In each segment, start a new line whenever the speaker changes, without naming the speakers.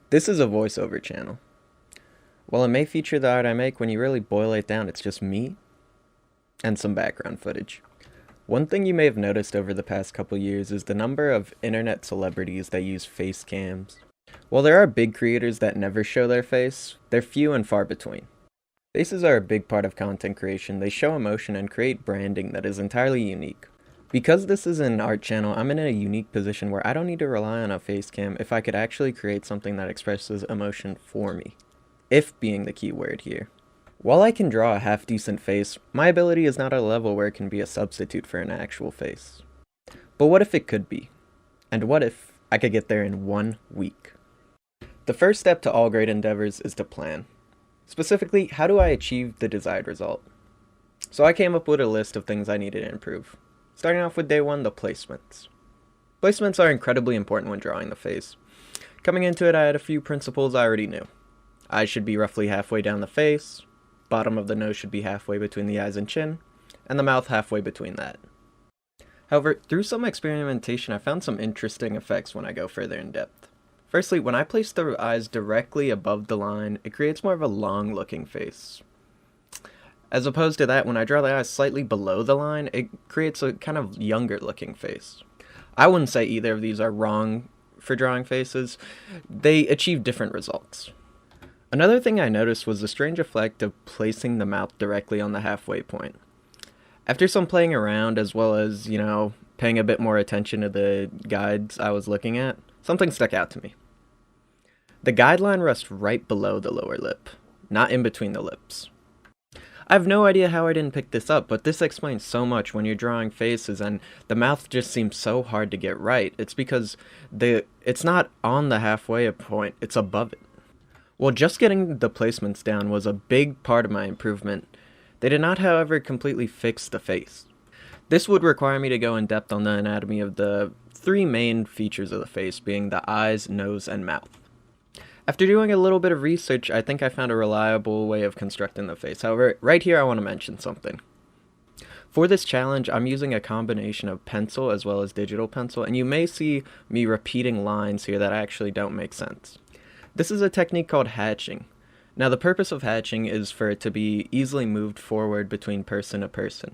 This is a voiceover channel. While it may feature the art I make, when you really boil it down, it's just me and some background footage. One thing you may have noticed over the past couple years is the number of internet celebrities that use face cams. While there are big creators that never show their face, they're few and far between. Faces are a big part of content creation. They show emotion and create branding that is entirely unique. Because this is an art channel, I'm in a unique position where I don't need to rely on a face cam if I could actually create something that expresses emotion for me. If being the key word here. While I can draw a half-decent face, my ability is not at a level where it can be a substitute for an actual face. But what if it could be? And what if I could get there in 1 week? The first step to all great endeavors is to plan. Specifically, how do I achieve the desired result? So I came up with a list of things I needed to improve. Starting off with day one, the placements. Placements are incredibly important when drawing the face. Coming into it, I had a few principles I already knew. Eyes should be roughly halfway down the face, bottom of the nose should be halfway between the eyes and chin, and the mouth halfway between that. However, through some experimentation, I found some interesting effects when I go further in depth. Firstly, when I place the eyes directly above the line, it creates more of a long-looking face. As opposed to that, when I draw the eyes slightly below the line, it creates a kind of younger-looking face. I wouldn't say either of these are wrong for drawing faces. They achieve different results. Another thing I noticed was the strange effect of placing the mouth directly on the halfway point. After some playing around, as well as, paying a bit more attention to the guides I was looking at, something stuck out to me. The guideline rests right below the lower lip, not in between the lips. I have no idea how I didn't pick this up, but this explains so much when you're drawing faces and the mouth just seems so hard to get right. It's because it's not on the halfway point, it's above it. Well, just getting the placements down was a big part of my improvement. They did not, however, completely fix the face. This would require me to go in depth on the anatomy of the three main features of the face, being the eyes, nose, and mouth. After doing a little bit of research, I think I found a reliable way of constructing the face. However, right here I want to mention something. For this challenge, I'm using a combination of pencil as well as digital pencil, and you may see me repeating lines here that actually don't make sense. This is a technique called hatching. Now, the purpose of hatching is for it to be easily moved forward between person to person.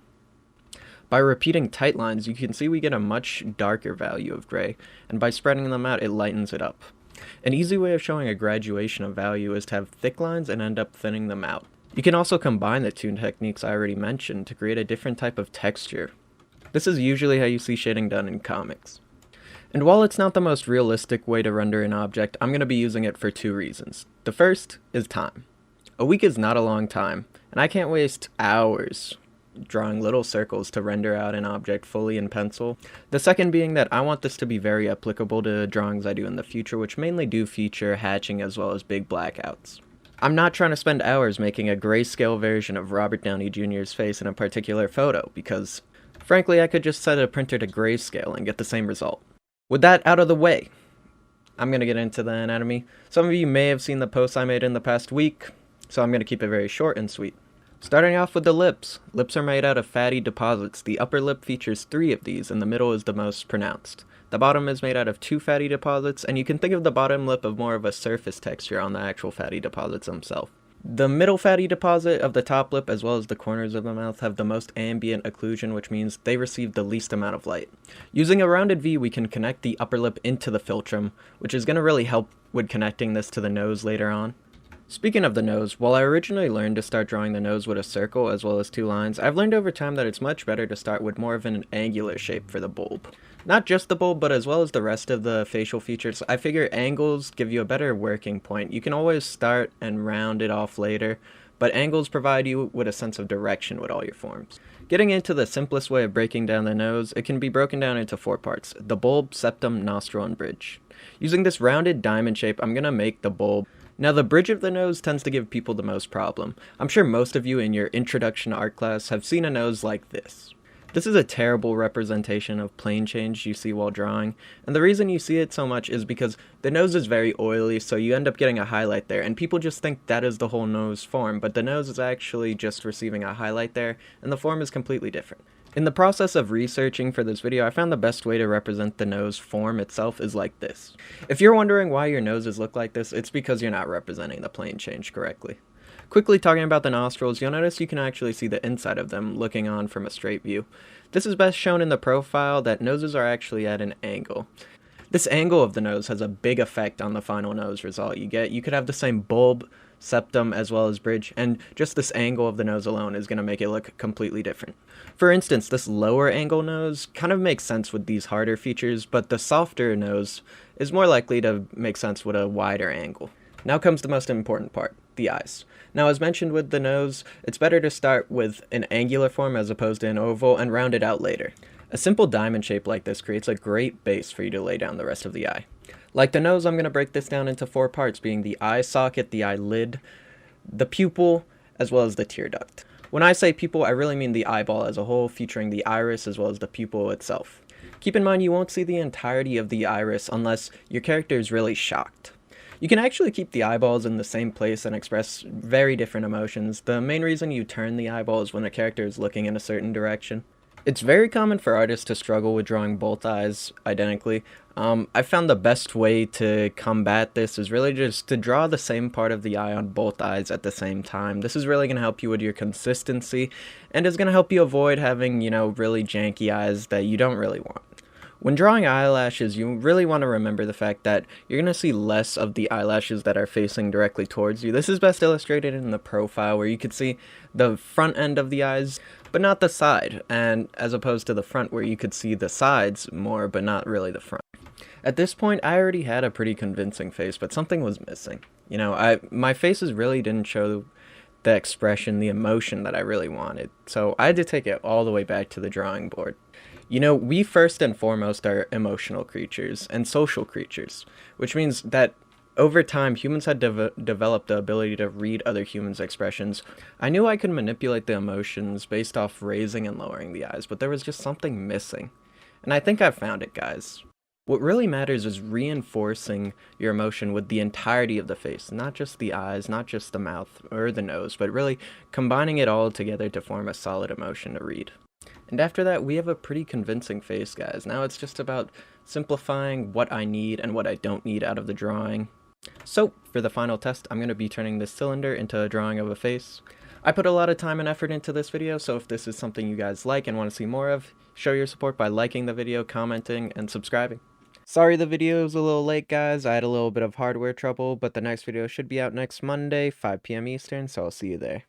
By repeating tight lines, you can see we get a much darker value of gray, and by spreading them out, it lightens it up. An easy way of showing a graduation of value is to have thick lines and end up thinning them out. You can also combine the two techniques I already mentioned to create a different type of texture. This is usually how you see shading done in comics. And while it's not the most realistic way to render an object, I'm going to be using it for two reasons. The first is time. A week is not a long time, and I can't waste hours drawing little circles to render out an object fully in pencil. The second being that I want this to be very applicable to drawings I do in the future, which mainly do feature hatching as well as big blackouts. I'm not trying to spend hours making a grayscale version of Robert Downey Jr.'s face in a particular photo, because frankly I could just set a printer to grayscale and get the same result. With that out of the way, I'm going to get into the anatomy. Some of you may have seen the posts I made in the past week, so I'm going to keep it very short and sweet. Starting off with the lips. Lips are made out of fatty deposits. The upper lip features 3 of these, and the middle is the most pronounced. The bottom is made out of 2 fatty deposits, and you can think of the bottom lip of more of a surface texture on the actual fatty deposits themselves. The middle fatty deposit of the top lip as well as the corners of the mouth have the most ambient occlusion, which means they receive the least amount of light. Using a rounded V, we can connect the upper lip into the philtrum, which is going to really help with connecting this to the nose later on. Speaking of the nose, while I originally learned to start drawing the nose with a circle as well as 2 lines, I've learned over time that it's much better to start with more of an angular shape for the bulb. Not just the bulb, but as well as the rest of the facial features. I figure angles give you a better working point. You can always start and round it off later, but angles provide you with a sense of direction with all your forms. Getting into the simplest way of breaking down the nose, it can be broken down into 4 parts: the bulb, septum, nostril, and bridge. Using this rounded diamond shape, I'm going to make the bulb. Now, the bridge of the nose tends to give people the most problem. I'm sure most of you in your introduction to art class have seen a nose like this. This is a terrible representation of plane change you see while drawing, and the reason you see it so much is because the nose is very oily, so you end up getting a highlight there, and people just think that is the whole nose form, but the nose is actually just receiving a highlight there, and the form is completely different. In the process of researching for this video, I found the best way to represent the nose form itself is like this. If you're wondering why your noses look like this, it's because you're not representing the plane change correctly. Quickly talking about the nostrils, you'll notice you can actually see the inside of them looking on from a straight view. This is best shown in the profile that noses are actually at an angle. This angle of the nose has a big effect on the final nose result you get. You could have the same bulb, septum, as well as bridge, and just this angle of the nose alone is going to make it look completely different. For instance, this lower angle nose kind of makes sense with these harder features, but the softer nose is more likely to make sense with a wider angle. Now comes the most important part, the eyes. Now, as mentioned with the nose, it's better to start with an angular form as opposed to an oval and round it out later. A simple diamond shape like this creates a great base for you to lay down the rest of the eye. Like the nose, I'm going to break this down into 4 parts, being the eye socket, the eyelid, the pupil, as well as the tear duct. When I say pupil, I really mean the eyeball as a whole, featuring the iris as well as the pupil itself. Keep in mind you won't see the entirety of the iris unless your character is really shocked. You can actually keep the eyeballs in the same place and express very different emotions. The main reason you turn the eyeball is when a character is looking in a certain direction. It's very common for artists to struggle with drawing both eyes identically. I found the best way to combat this is really just to draw the same part of the eye on both eyes at the same time. This is really going to help you with your consistency and is going to help you avoid having, really janky eyes that you don't really want. When drawing eyelashes, you really want to remember the fact that you're going to see less of the eyelashes that are facing directly towards you. This is best illustrated in the profile where you can see the front end of the eyes, but not the side, and as opposed to the front where you could see the sides more, but not really the front. At this point, I already had a pretty convincing face, but something was missing. My faces really didn't show the expression, the emotion that I really wanted, so I had to take it all the way back to the drawing board. We first and foremost are emotional creatures and social creatures, which means that over time, humans had developed the ability to read other humans' expressions. I knew I could manipulate the emotions based off raising and lowering the eyes, but there was just something missing. And I think I found it, guys. What really matters is reinforcing your emotion with the entirety of the face, not just the eyes, not just the mouth or the nose, but really combining it all together to form a solid emotion to read. And after that, we have a pretty convincing face, guys. Now it's just about simplifying what I need and what I don't need out of the drawing. So, for the final test, I'm going to be turning this cylinder into a drawing of a face. I put a lot of time and effort into this video, so if this is something you guys like and want to see more of, show your support by liking the video, commenting, and subscribing. Sorry the video was a little late, guys. I had a little bit of hardware trouble, but the next video should be out next Monday, 5 p.m. Eastern, so I'll see you there.